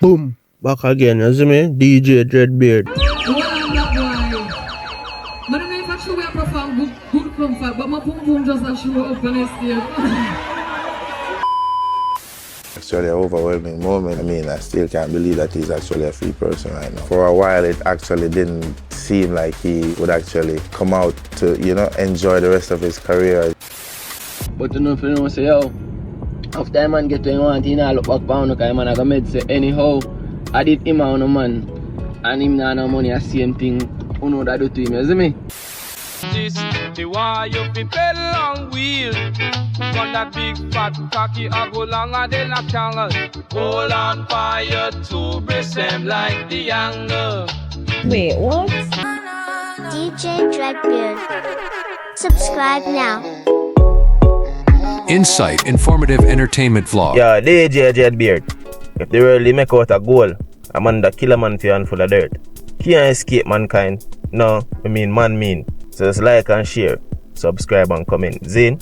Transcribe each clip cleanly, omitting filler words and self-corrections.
Boom. Back again, you see me? DJ Dreadbeard. Well, I'm that boy. I don't know if I show we perform good comfort, but my pum pum just a show up on the stage. Actually an overwhelming moment. I mean, I still can't believe that he's actually a free person right now. For a while, it actually didn't seem like he would actually come out to, you know, enjoy the rest of his career. But you know, say, yo, after a man get to him want, he not look back pound, because man I go med say, anyhow, I did him on a man, and him not no money, the same thing, who know that do to him, you see me? This, the why you fi pedal on wheel. Got that big fat cocky, I go longer than a camel. Hold on fire to brace them like the angle. Wait, what? DJ Dreadbeard. Subscribe now. Insight, informative entertainment vlog. Yeah, DJ Dreadbeard. If they really make out a goal, a man that kill a man for a handful of dirt. Can't escape mankind. No, I mean man mean. So just like and share, subscribe and comment. Zane,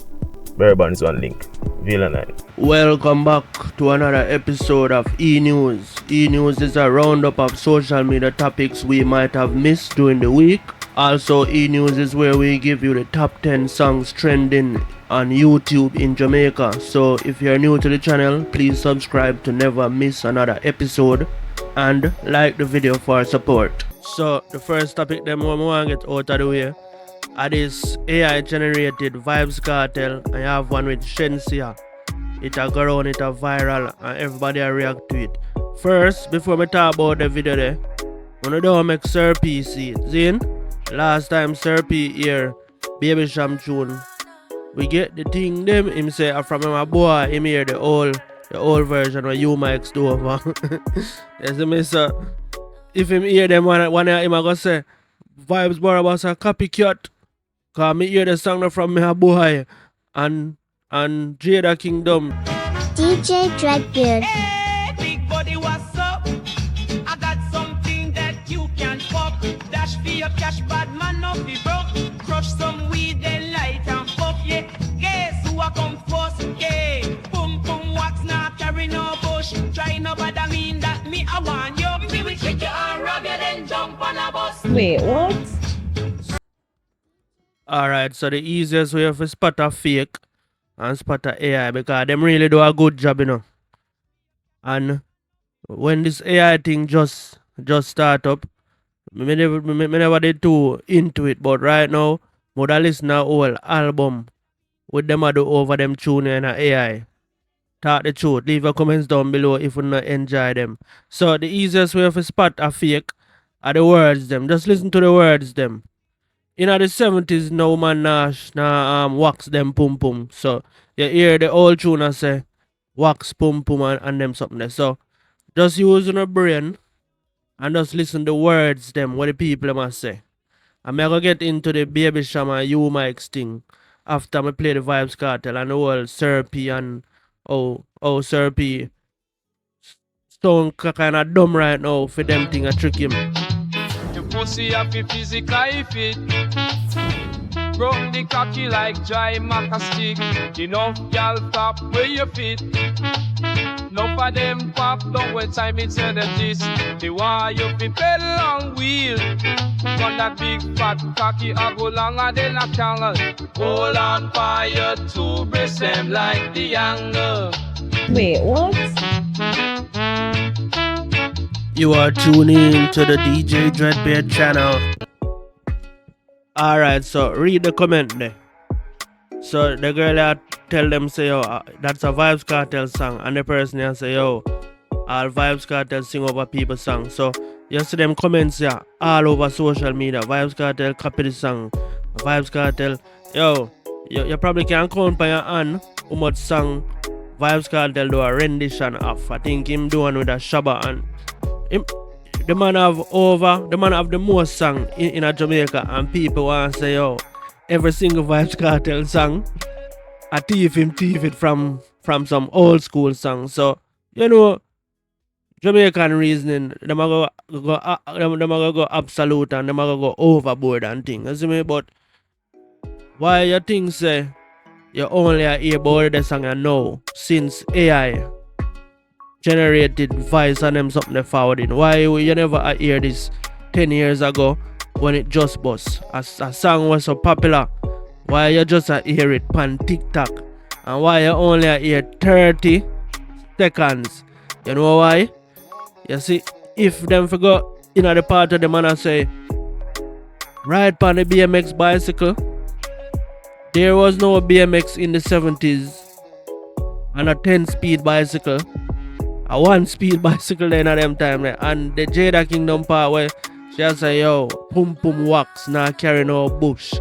Bourbon's one link. Villa 9. Welcome back to another episode of E-News. E-News is a roundup of social media topics we might have missed during the week. Also, E-News is where we give you the top 10 songs trending on YouTube in Jamaica. So if you're new to the channel, please subscribe to never miss another episode and like the video for support. So the first topic that I want to get out of the way are this AI generated Vybz cartel. I have one with Shenseea. It a go around, it a viral, and everybody a react to it. First, before me talk about the video there, when I don't make Sir P see it. Zin, last time Sir P here, Baby Sham tune, we get the thing them, him say from my boy, him hear the old version where you mics do over. You see me, so if him hear them one him a go say Vybz Barabas a copycat. Cause me hear the song from my boy and Jada Kingdom. DJ Dreadbeard. Hey, big body, what's up? I got something that you can fuck. Dash for your cash, bad man, not be broke. Crush some weed, then light and fuck, yeah. Guess who I come first, yeah. Boom, boom, what's not carry no bush. Try no bother mean that me, I want you. Me will trick you and rob you, then jump on a bus. Wait, what? Alright, so the easiest way to spot a fake and spot a AI, because them really do a good job, you know. And when this AI thing just start up, me never did too into it, but right now, I listen to whole album with them I do over them tune and AI. Talk the truth, leave your comments down below if you not enjoy them. So the easiest way to spot a fake are the words them. Just listen to the words them. In the 70s, no man wax them pum pum. So you hear the old tune and say wax pum pum and them something there. So just use your brain and just listen to the words them what the people must say. I'm gonna get into the Baby Shama You Mics thing after I play the Vybz cartel and the whole Sir P and Sir P sound kinda dumb right now for them thing a trick him. Pussy happy physically fit. Broke the cocky like dry maca stick. Enough gal top where you fit. Enough of them pop down when time it's in the gist. The why you fi pedal on wheel. Got that big fat cocky I go longer than a camel. Hold on fire to brace them like the angle. Wait, what? You are tuning in to the DJ Dreadbeard channel. Alright, so read the comment there. So the girl tell them say, yo, that's a Vybz cartel song. And the person here say, yo, all Vybz cartel sing over people's song. So you see them comments here all over social media. Vybz cartel copy the song. Vybz cartel. Yo, you probably can't count by your hand how much song Vybz cartel do a rendition of. I think him doing with a Shabba and the man have the most song in a Jamaica, and people want to say, yo, every single Vybz cartel song I thief it from some old school song. So you know, Jamaican reasoning, them a go absolute and them a go overboard and things. You see me? But why you think say you only hear about the song you know since AI generated voice and them something they forwarding. Why you never hear this 10 years ago when it just bust? A song was so popular. Why you just hear it on TikTok? And why you only hear 30 seconds? You know why? You see, if them forgot in the part of the man I say, ride on the BMX bicycle. There was no BMX in the 70s and a 10-speed bicycle. A 1-speed bicycle then at them time there. And the Jada Kingdom part where she say, yo, pum pum wax, nah carry no bush.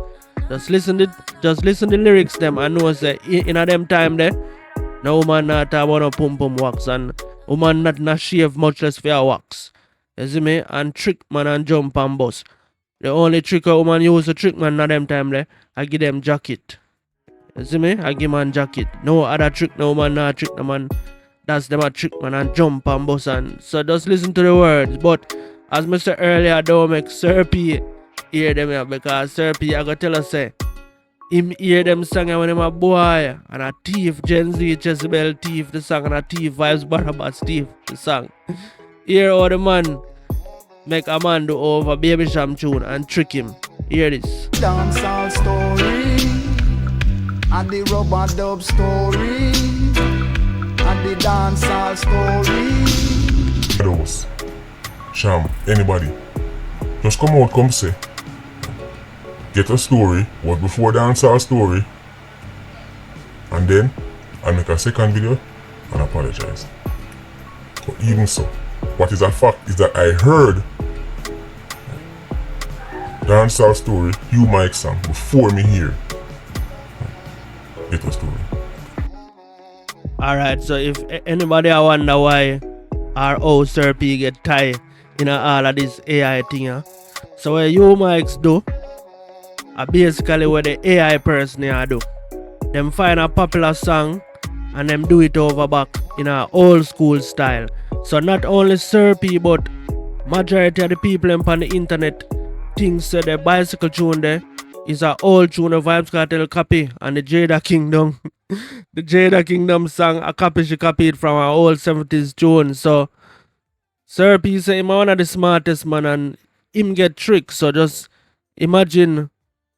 Just listen the lyrics them and know say in a them time there, no woman not talk about no pum pum wax and woman not shave much less for a wax. You see me? And trick man and jump and bust. The only trick a woman use to trick man at them time there, I give them jacket. You see me? I give man jacket. No other trick no man not trick no man. That's them a trick man and jump and bust and so just listen to the words. But as I said earlier, don't make Sir P hear them here because Sir P I go tell us say him hear them song when him a boy and a thief Gen Z Jezebel thief the song and a thief Vybz Barabas thief the song. Hear how the man make a man do over Baby Sham tune and trick him. Hear this. Dancehall story and the rubber dub story and the dancehall story. Those Sham, anybody, just come out, come say, get a story, what before dancehall story, and then I make a second video and apologize. But even so, what is a fact is that I heard dancehall story, you Mike Sam, before me here. Get a story. Alright, so if anybody I wonder why our old Sir P get tied in all of this AI thing, so what you Mikes do, basically what the AI person here do. Them find a popular song and them do it over back in a old school style. So not only Sir P but majority of the people on the internet think say the bicycle tune there is an old tune of Vybz Kartel copy and the Jada Kingdom the Jada Kingdom song a copy she copied from an old 70s tune. So Sir P say him one of the smartest man and him get tricked. So just imagine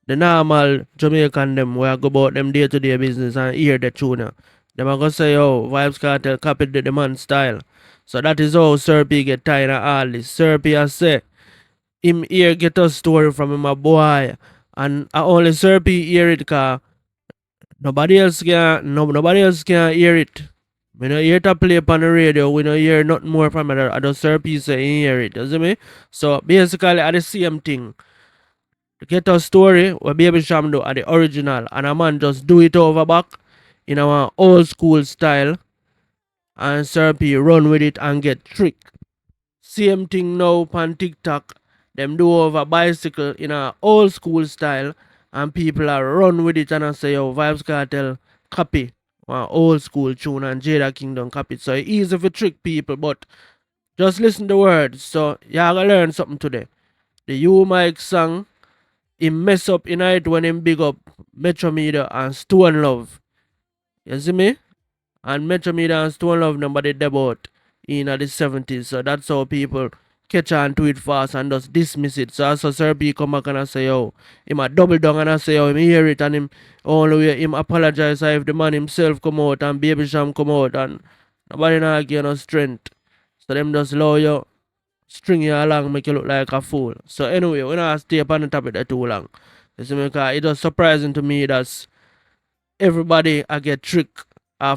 the normal Jamaican them where I go about them day-to-day business and hear the tune. Them are gonna say, oh, Vybz Kartel copied the man style. So that is how Sir P get tired of all this. Sir P I say him here get a story from him a boy. And only Sir P hear it cause nobody else can hear it. We don't hear it play upon the radio, we don't hear nothing more from it. I just Sir P say he hear it, you see me? So basically at the same thing. To get a story where Baby Sham do at the original and a man just do it over back in our old school style and Sir P run with it and get tricked. Same thing now on TikTok. Them do over bicycle in a old school style and people are run with it and I say, yo, Vybz Kartel copy one old school tune and Jada Kingdom copy. So it's easy to trick people, but just listen to the words. So you gotta learn something today. The You Mike song, he mess up in it when him big up Metro Media and Stone Love. You see me? And Metro Media and Stone Love nobody debut in the 70s. So that's how people catch on to it fast and just dismiss it. So as Sir P come back and I say, yo, him a double down and I say, yo, him hear it and him only way him apologize if the man himself come out and Baby Sham come out and nobody not give no strength. So them just allow you string you along, make you look like a fool. So anyway, we don't stay upon the topic that too long. You see me, because it was surprising to me that everybody I get tricked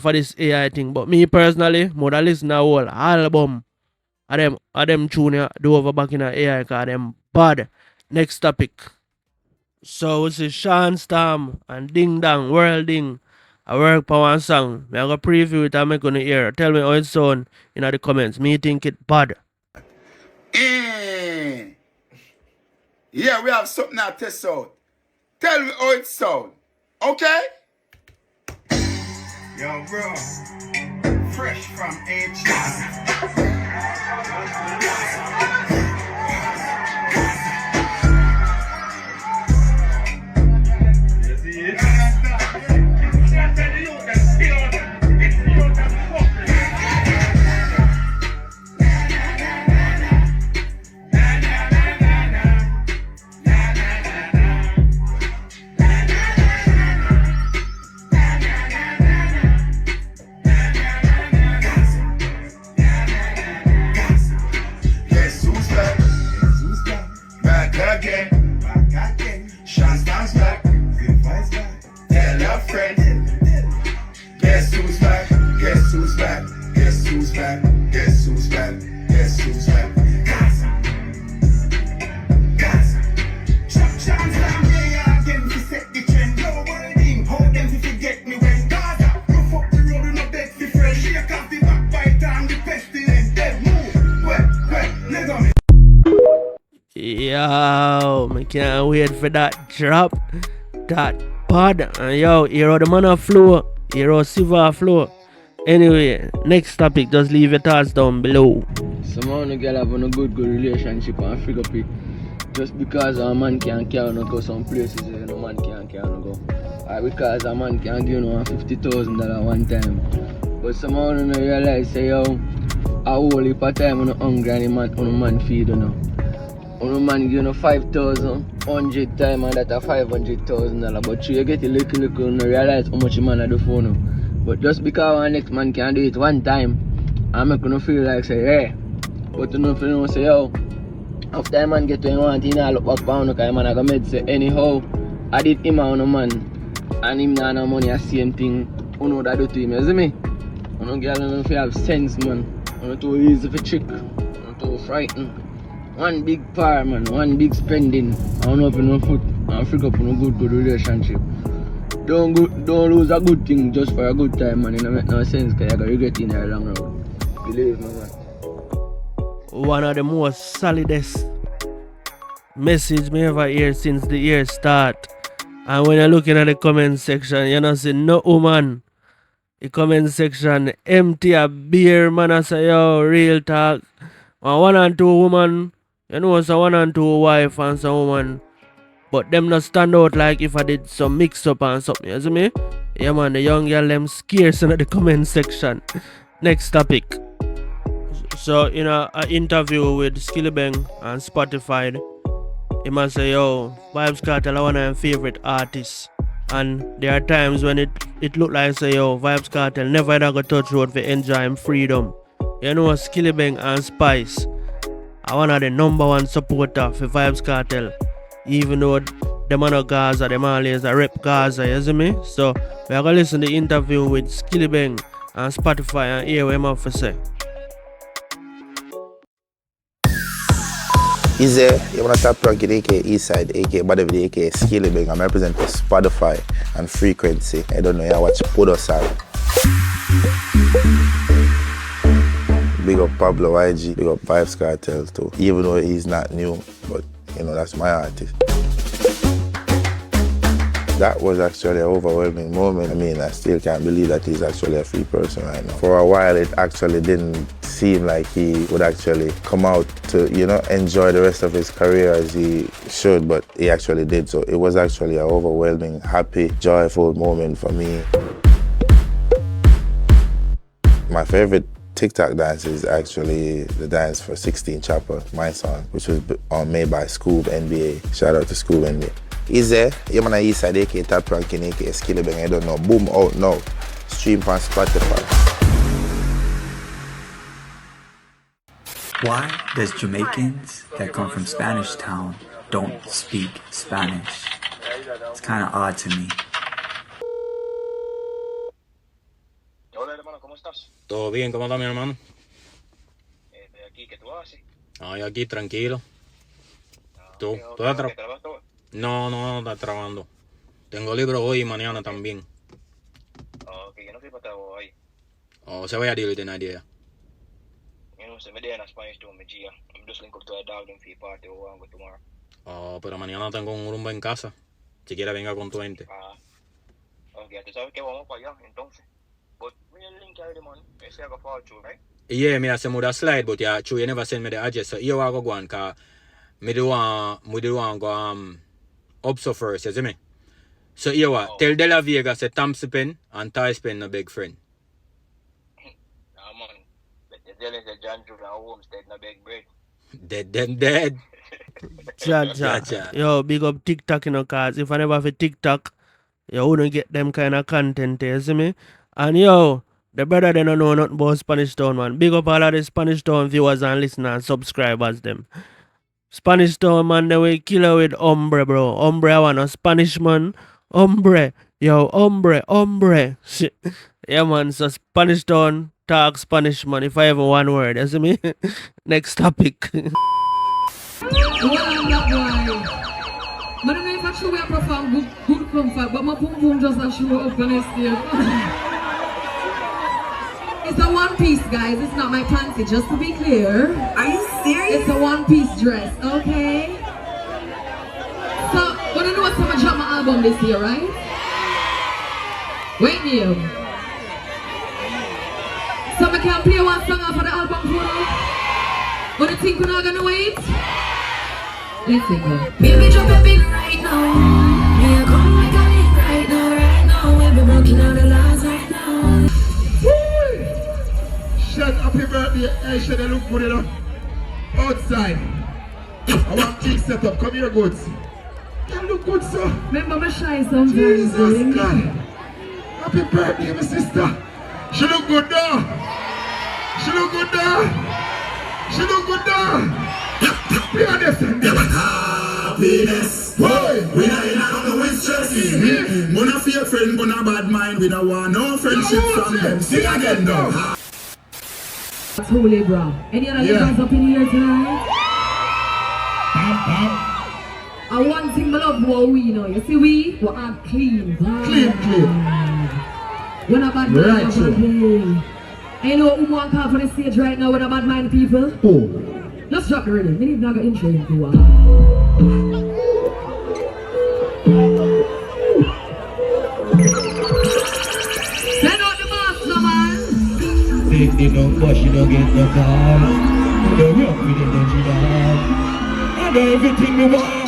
for this AI thing. But me personally, more than listen to a whole album of them tune do over back in the AI because them bad. Next topic. So we see Shawn Storm and Ding Dong World Ding. I work for one song. I'm going to preview it and make gonna hear. Tell me how it sound in the comments. Me think it bad. Yeah, we have something to test out. Tell me how it sound. Okay? Yo, bro. Fresh from H. Yo, I can't wait for that drop. That pod. And yo, hero the man of flow. Hero silver flow. Anyway, next topic, just leave your thoughts down below. Some of the girl have a good relationship and figure it. Just because a man can't carry no go some places where no man can't carry no go. Or because a man can't give no $50,000 one time. But some of them realize say yo, a whole heap of time on the hungry and the man feed you know. On the man give you 5,000, 100 time and that a $500,000. But you get a little and realize how much man I do for you. But just because one next man can do it one time, I'm not gonna feel like say, hey. But you know say yo, after a man get what he want, he not look back down because man I go made say anyhow, I did him on a man and him not no money, the same thing, you know that do to him, you see me? You know girl don't have sense man, you know too easy for trick, you know too frightened. One big power man, one big spending, and up in your foot and freak up in a good relationship. Don't lose a good thing just for a good time man, it don't make no sense because you're going to regret in the long run. Believe me man. One of the most solidest message me ever hear since the year start. And when you're looking at the comment section, you know see no woman. The comment section empty a beer man I say yo real talk. And 1 and 2 woman, you know so 1 and 2 wife and some woman. But them not stand out like if I did some mix up and something, you see me? Yeah man, the young girl them scarce in the comment section. Next topic. So in an interview with Skillibeng and Spotify, he must say, yo, Vybz Kartel are one of my favorite artists. And there are times when it look like say, yo, Vybz Kartel never ever got touch road for enjoying freedom. You know, Skillibeng and Spice are one of the #1 supporter for Vybz Kartel. Even though them are not Gaza, them always a rep Gaza, you see me? So we are gonna listen to the interview with Skillibeng and Spotify and hear what him have to say. Is there, you want to tap ranking aka Eastside, aka Badavid, aka Skillibeng. I'm representing Spotify and Frequency. I don't know, I watch Podosal. Big up Pablo YG, big up Vybz Kartel too. Even though he's not new, but you know, that's my artist. That was actually an overwhelming moment. I mean, I still can't believe that he's actually a free person right now. For a while, it actually didn't seem like he would actually come out to, you know, enjoy the rest of his career as he should, but he actually did. So it was actually an overwhelming, happy, joyful moment for me. My favorite TikTok dance is actually the dance for 16 Chopper, my song, which was made by Scoob NBA. Shout out to Scoob NBA. Is there? You man a Eastside, aka Tap Ranking, aka Skillibeng, I don't know. Boom out now. Stream on Spotify. Why does Jamaicans that come from Spanish Town don't speak Spanish? It's kind of odd to me. Hola hermano, ¿cómo estás? Todo bien, ¿cómo está mi hermano? De aquí, ¿qué tú haces? Ay, aquí tranquilo. ¿Tú? ¿Tú ¿Trabajas estás No, está trabajando. Tengo libro hoy y mañana también. Okay, yo no fui para trabajo hoy. Oh, se vaya a deal with an idea. You know, so me there in Spanish to me, Gia. I'm just link up to a dog them for your party or I'm going tomorrow. Oh, pero mañana tengo un rumba en casa. Si quieres venga con tu gente. Okay, tú sabes que vamos para allá, entonces. But we need link already, man. I say I go follow you, right? Yeah, me have a slide, but yeah, you never send me the address. So here I go on, cause me do want go up so first, you see me? So here what? Tell De La Vega say Tom Pen and Ty Spen no big friend. Nah, man. But the tell is that John Drew and Homestead no big bread. Dead. Ja. Yo, big up TikTok, you know, cause if I never have a TikTok, you wouldn't get them kind of content, you see me? And yo, the brother they don't know nothing about Spanish Town, man. Big up all of the Spanish Town viewers and listeners, subscribers, them. Spanish Town, man, they will kill her with hombre, bro. Hombre, I want a Spanish man. Hombre. Yo, hombre. Shit. Yeah, man, so Spanish Town, talk Spanish, man. If I have one word, you see me? Next topic. Well, I'm that boy. I don't know if actually we perform good comfort, but my boom boom just a show up on the stage. It's a one piece, guys. It's not my panty, just to be clear. Are you serious? It's a one piece dress, okay? So, wanna know what's gonna drop my album this year, right? Wait here. So I can play one song off of the album for now. But you think we're not gonna wait? Let's see go. Baby, drop a big right now. Yeah, come like a big right now, right now. We'll be broken out the laws right now. Shen, happy birthday. Hey, Shen, you look good enough. Outside. I want big setup. Come here, goods. You look good, sir. Remember my shy sometimes. Jesus God. Happy birthday, my sister. She look good now. She look good now. She look good now. We understand that. Happiness. Boy, we not in a with stressing. We not fear friend, but not bad mind. We don't want no friendship from them. Sing again now. That's holy, bro. Any other legends up in here tonight? And one thing I love about we, you know. You see, we are clean. Clean. We're not bad mind. Right, sure. And you know who walk off on the stage right now with a bad mind people? Who? Let's drop the rhythm. We need to go intro into one. Send out the master, man. Take the number, she don't get the call. The rock with the energy dog. And everything we want.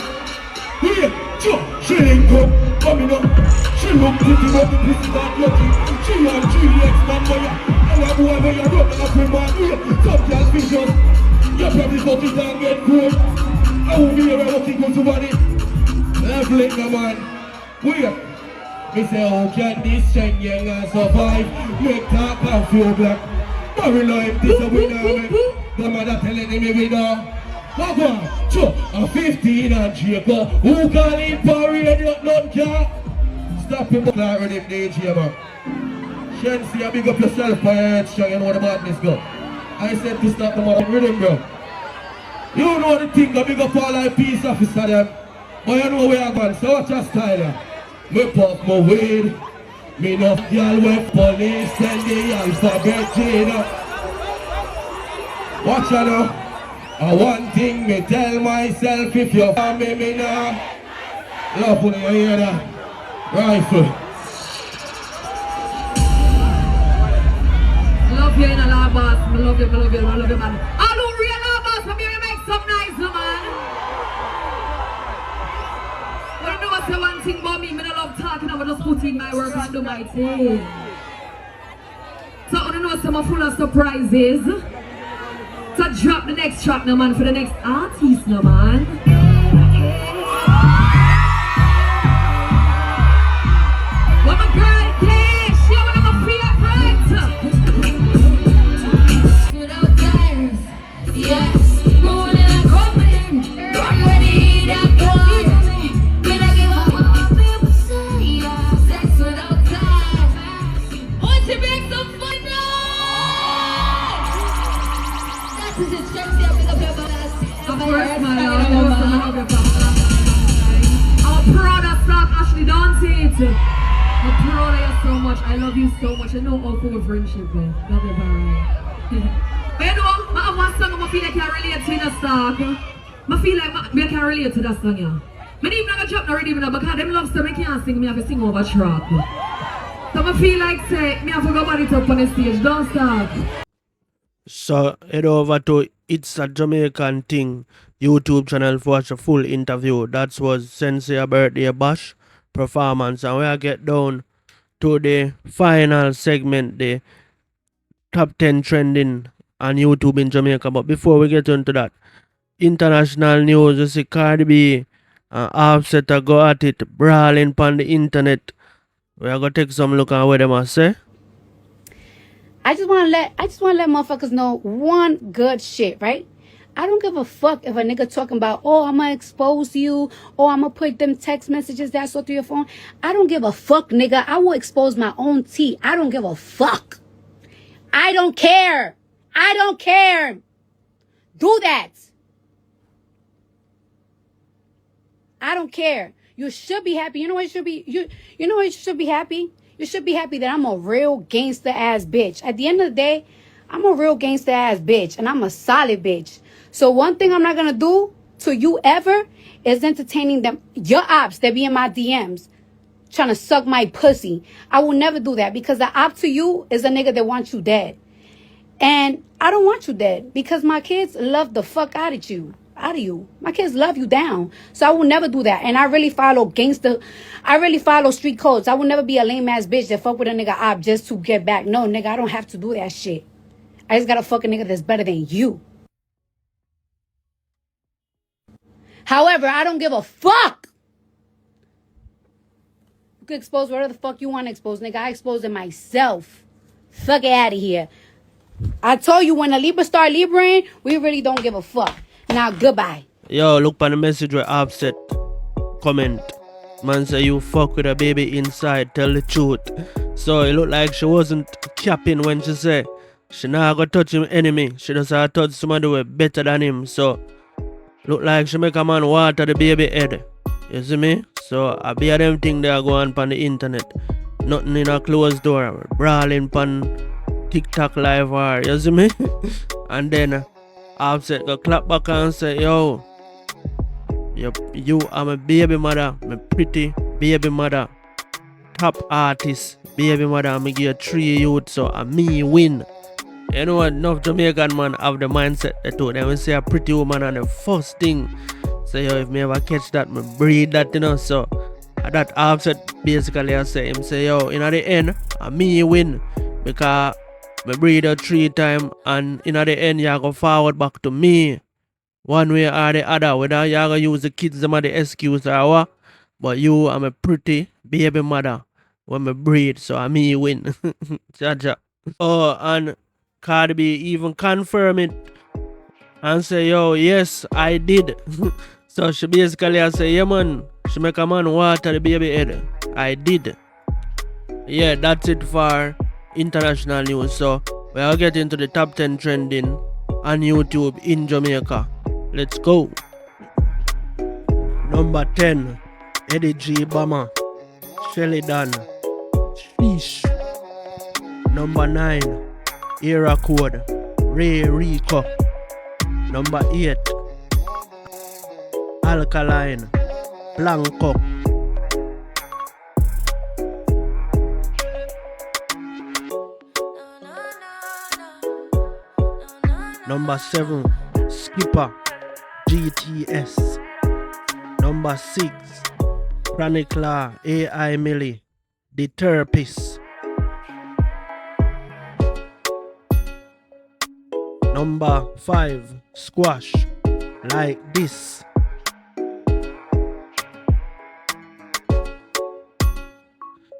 Here, she ain't coming up. She look pretty but the pussy not lucky. She and GX man boy. And whoever you run off with man. Some girl vicious. You probably fuck it and get good. I will be here looking good to body. Left leg no man. Weird. Me say how can this Shenseea survive? Make talk and feel black. Marry life this a winner. The mother telling me we know. Walk on. Sure. A 15 and Jamaica. Who call it for radio? None can. Stop him like rhythm DJ man. Shenseea, big up yourself for your head strong. You know the madness go. I said to stop the mother rhythm, bro. You know the thing, the big up all like peace officer them. But you know where I'm going, so watch your style yeah. Me puff my weed. Me no y'all with police, send the alphabet Gina. Watch you now. One thing me tell myself, if you want me now. Love when you hear that. Rifle. Love you in a lot, boss. I love you, man. I don't real love, boss. I'm here to make some nice, man. But I know what's the one thing about me. I don't love talking, I just put in my work and do my thing. So I don't know what's I'm full of surprises. So drop the next track, no man, for the next artist, no man. What my girl Cash, you one of my favorites. Yes, more than a compliment. I'm ready to go. When I give up what people say, sex without time. Want to make some fun now? That is it, Shenseea, pick up your balance. Of course, man, I'm proud of Stock Ashley, don't it? I'm proud of you so much. I love you so much. I know all for friendship, man. Love you, bye. But you know, I have one song I feel like I can relate to in a Stock. I feel like I can relate to that song, yeah. I even not drop no rhythm because them love so I can't sing, I have to sing over track. So I feel like say, I have to go back it up on the stage, don't stop. So head over to It's a Jamaican Thing YouTube channel for watch a full interview. That was Shenseea birthday bash performance, and we get down to the final segment, the top 10 trending on YouTube in Jamaica. But before we get into that, international news, you see Cardi B and Offset go at it, brawling on the internet. We are gonna take some look at what them are say. I just want to let motherfuckers know one good shit, right? I don't give a fuck if a nigga talking about, oh, I'm gonna expose you, or I'm gonna put them text messages that I saw through your phone. I don't give a fuck, nigga. I will expose my own tea. I don't give a fuck. I don't care. I don't care. Do that. I don't care. You should be happy. You know what you should be? You know what you should be happy? You should be happy that I'm a real gangster ass bitch. At the end of the day, I'm a real gangster ass bitch, and I'm a solid bitch. So one thing I'm not gonna do to you ever is entertaining them, your ops that be in my DMs, trying to suck my pussy. I will never do that, because the op to you is a nigga that wants you dead. And I don't want you dead, because my kids love the fuck out of you. My kids love you down. So I will never do that. And I really follow street codes. I will never be a lame ass bitch that fuck with a nigga op just to get back. No, nigga, I don't have to do that shit. I just gotta fuck a nigga that's better than you. However, I don't give a fuck. You can expose whatever the fuck you want to expose, nigga. I expose it myself. Fuck it out of here. I told you, when a Libra start Libraing, we really don't give a fuck. Now, goodbye. Yo, look on the message where Offset comment. Man say you fuck with a baby inside, tell the truth. So it looked like she wasn't capping when she said she not gonna touch him enemy. She just had touch somebody with better than him. So look like she make a man water the baby head. You see me? So I be a them thing that go on the internet. Nothing in a closed door. Brawling pan TikTok live or you see me? And then Offset go clap back and say, yo, you are my baby mother, my pretty baby mother, top artist, baby mother. I'm give you 3 youth, so me win. You know what? Enough Jamaican man have the mindset that too. They will say a pretty woman, and the first thing say, yo, if me ever catch that, me breed that, you know. So that Offset basically I say him say, yo, in the end, me win, because me breed her 3 times, and in the end, you go forward back to me. One way or the other, whether you go use the kids them as the excuse or what, but you are my pretty baby mother when me breed, so me win. Jaja. Oh, and Cardi B even confirm it and say, yo, yes, I did. So she basically I say, yeah man, she make a man water the baby head. I did. Yeah, that's it for international news. So we'll get into the top 10 trending on YouTube in Jamaica. Let's go. Number 10, Eddie G. Bama, Shelly Dan, Fish. Number 9, Era Code, Ray Rico. Number 8, Alkaline, Blanco. Number 7, Skipper, GTS. Number 6, Chronicler, AI Millie, The Therapist. Number 5, Squash, Like This.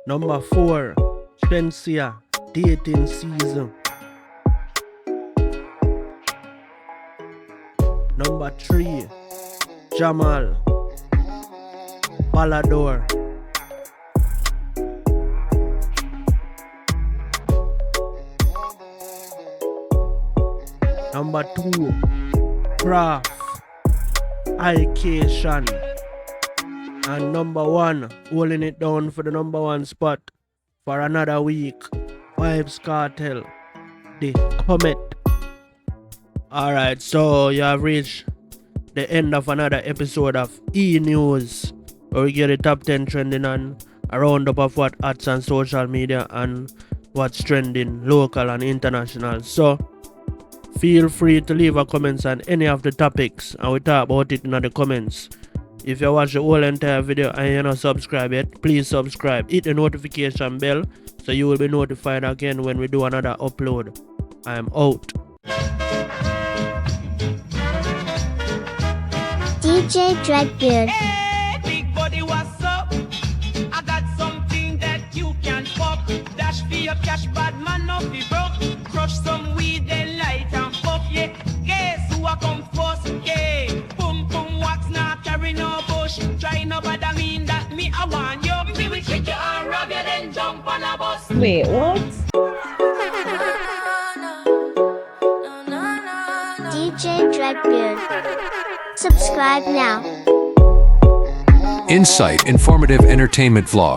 Number 4, Shenseea, Dating Season. Number 3, Jamal, Ballador. Number 2, Craft, Ication. And number 1, holding it down for the number 1 spot for another week, Vybz Kartel, The Comet. Alright, so you have reached the end of another episode of E-News, where we get the top 10 trending and a roundup of what hats on social media and what's trending local and international. So feel free to leave a comments on any of the topics and we talk about it in the comments. If you watch the whole entire video and you're not subscribed yet, please subscribe. Hit the notification bell so you will be notified again when we do another upload. I am out. DJ Dreadbeard. Hey, big body, what's up? I got something that you can fuck. Dash for your cash, bad man, no be broke. Crush some weed, then light and puff, yeah. Guess who I come first, yeah. Boom, boom, what's not carry no bush. Try no bother mean that me, I want you. Me will trick you and rob you, then jump on a bus. Wait, what? DJ Dreadbeard. Subscribe now. Insight, informative entertainment vlog.